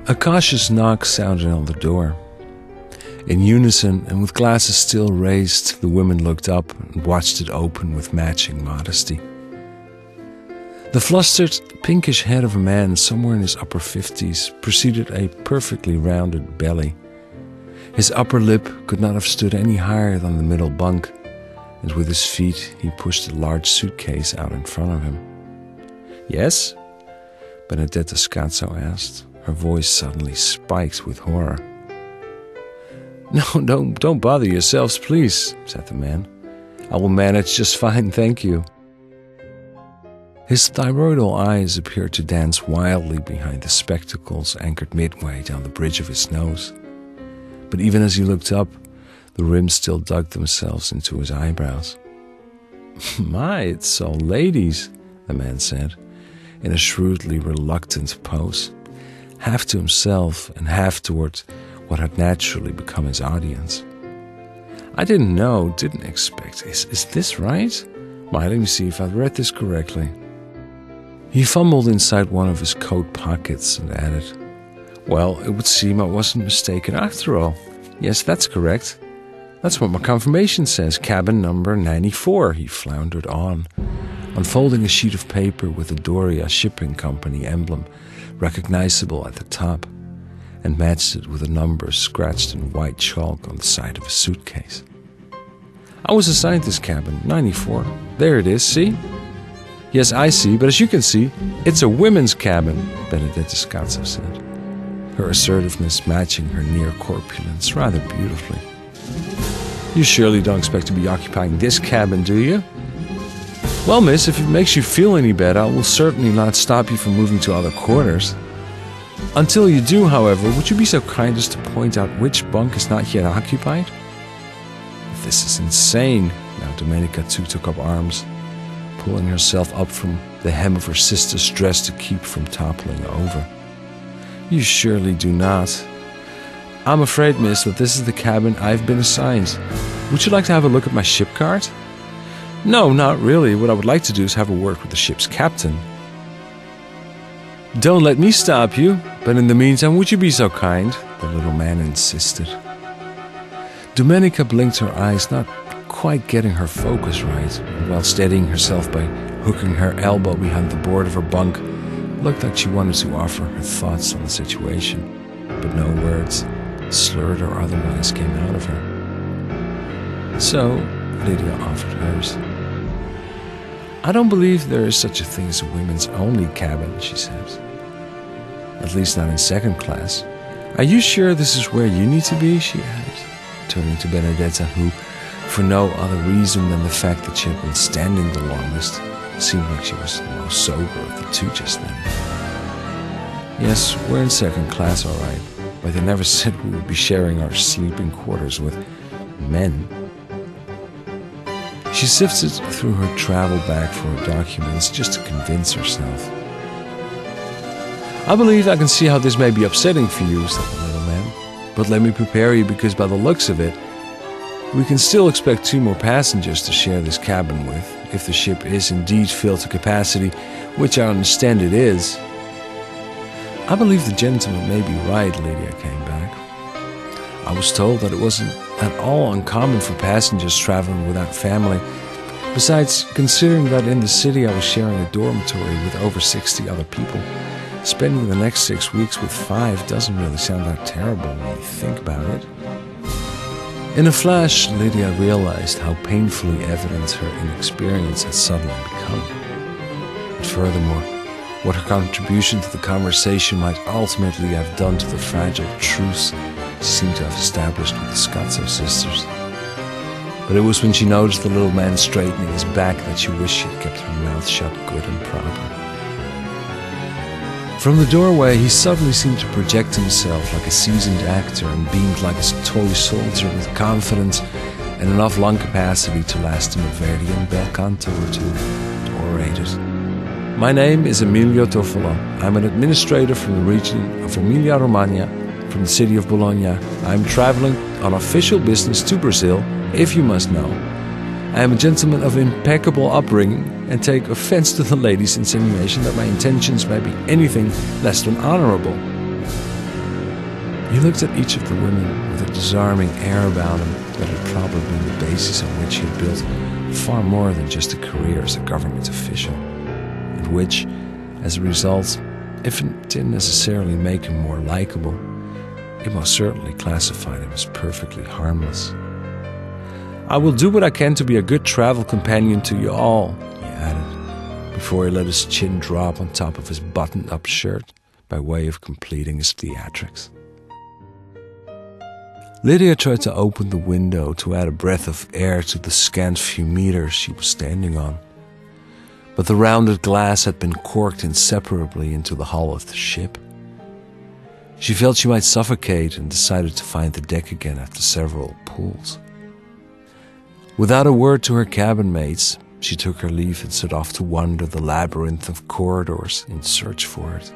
A cautious knock sounded on the door. In unison, and with glasses still raised, the women looked up and watched it open with matching modesty. The flustered, pinkish head of a man somewhere in his upper 50s preceded a perfectly rounded belly. His upper lip could not have stood any higher than the middle bunk, and with his feet he pushed a large suitcase out in front of him. "Yes?" Benedetta Scazzo asked, her voice suddenly spiked with horror. "No, don't bother yourselves, please," said the man. "I will manage just fine, thank you." His thyroidal eyes appeared to dance wildly behind the spectacles anchored midway down the bridge of his nose. But even as he looked up, the rims still dug themselves into his eyebrows. "My, it's all ladies," the man said, in a shrewdly reluctant pose, half to himself and half toward what had naturally become his audience. "I didn't know, didn't expect. Is this right? Why, let me see if I've read this correctly." He fumbled inside one of his coat pockets and added, "Well, it would seem I wasn't mistaken after all. Yes, that's correct. That's what my confirmation says, cabin number 94, he floundered on, unfolding a sheet of paper with the Doria Shipping Company emblem recognizable at the top, and matched it with a number scratched in white chalk on the side of a suitcase. "I was assigned this cabin, 94. There it is, see?" "Yes, I see, but as you can see, it's a women's cabin," Benedetta Scazzo said, her assertiveness matching her near corpulence rather beautifully. "You surely don't expect to be occupying this cabin, do you?" "Well, miss, if it makes you feel any better, I will certainly not stop you from moving to other quarters. Until you do, however, would you be so kind as to point out which bunk is not yet occupied?" "This is insane." Now Domenica too took up arms, pulling herself up from the hem of her sister's dress to keep from toppling over. "You surely do not." "I'm afraid, miss, that this is the cabin I've been assigned. Would you like to have a look at my ship card?" "No, not really. What I would like to do is have a word with the ship's captain." "Don't let me stop you, but in the meantime, would you be so kind?" the little man insisted. Domenica blinked her eyes, not quite getting her focus right, while steadying herself by hooking her elbow behind the board of her bunk. Looked like she wanted to offer her thoughts on the situation, but no words, slurred or otherwise, came out of her. So Lydia offered hers. "I don't believe there is such a thing as a women's only cabin," she said. "At least not in second class. Are you sure this is where you need to be?" she added, turning to Benedetta, who, for no other reason than the fact that she had been standing the longest, seemed like she was the most sober of the two just then. "Yes, we're in second class, all right, but they never said we would be sharing our sleeping quarters with men." She sifted through her travel bag for her documents just to convince herself. "I believe I can see how this may be upsetting for you," said the little man, "but let me prepare you, because by the looks of it, we can still expect 2 more passengers to share this cabin with, if the ship is indeed filled to capacity, which I understand it is." "I believe the gentleman may be right," Lydia came back. "I was told that it wasn't at all uncommon for passengers traveling without family. Besides, considering that in the city I was sharing a dormitory with over 60 other people, spending the next 6 weeks with 5 doesn't really sound that terrible when you think about it." In a flash, Lydia realized how painfully evident her inexperience had suddenly become. And furthermore, what her contribution to the conversation might ultimately have done to the fragile truce she seemed to have established with the Scazzo sisters. But it was when she noticed the little man straightening his back that she wished she had kept her mouth shut good and proper. From the doorway, he suddenly seemed to project himself like a seasoned actor and beamed like a toy soldier with confidence and enough lung capacity to last him a Verdian bel canto or two, and orated. "My name is Emilio Toffolo. I'm an administrator from the region of Emilia-Romagna, from the city of Bologna. I'm traveling on official business to Brazil, if you must know. I am a gentleman of impeccable upbringing and take offense to the lady's insinuation that my intentions may be anything less than honorable." He looked at each of the women with a disarming air about him that had probably been the basis on which he had built far more than just a career as a government official, and which, as a result, if it didn't necessarily make him more likable, it most certainly classified him as perfectly harmless. "I will do what I can to be a good travel companion to you all," he added, before he let his chin drop on top of his buttoned-up shirt by way of completing his theatrics. Lydia tried to open the window to add a breath of air to the scant few meters she was standing on, but the rounded glass had been corked inseparably into the hull of the ship. She felt she might suffocate and decided to find the deck again after several pulls. Without a word to her cabin mates, she took her leave and set off to wander the labyrinth of corridors in search for it.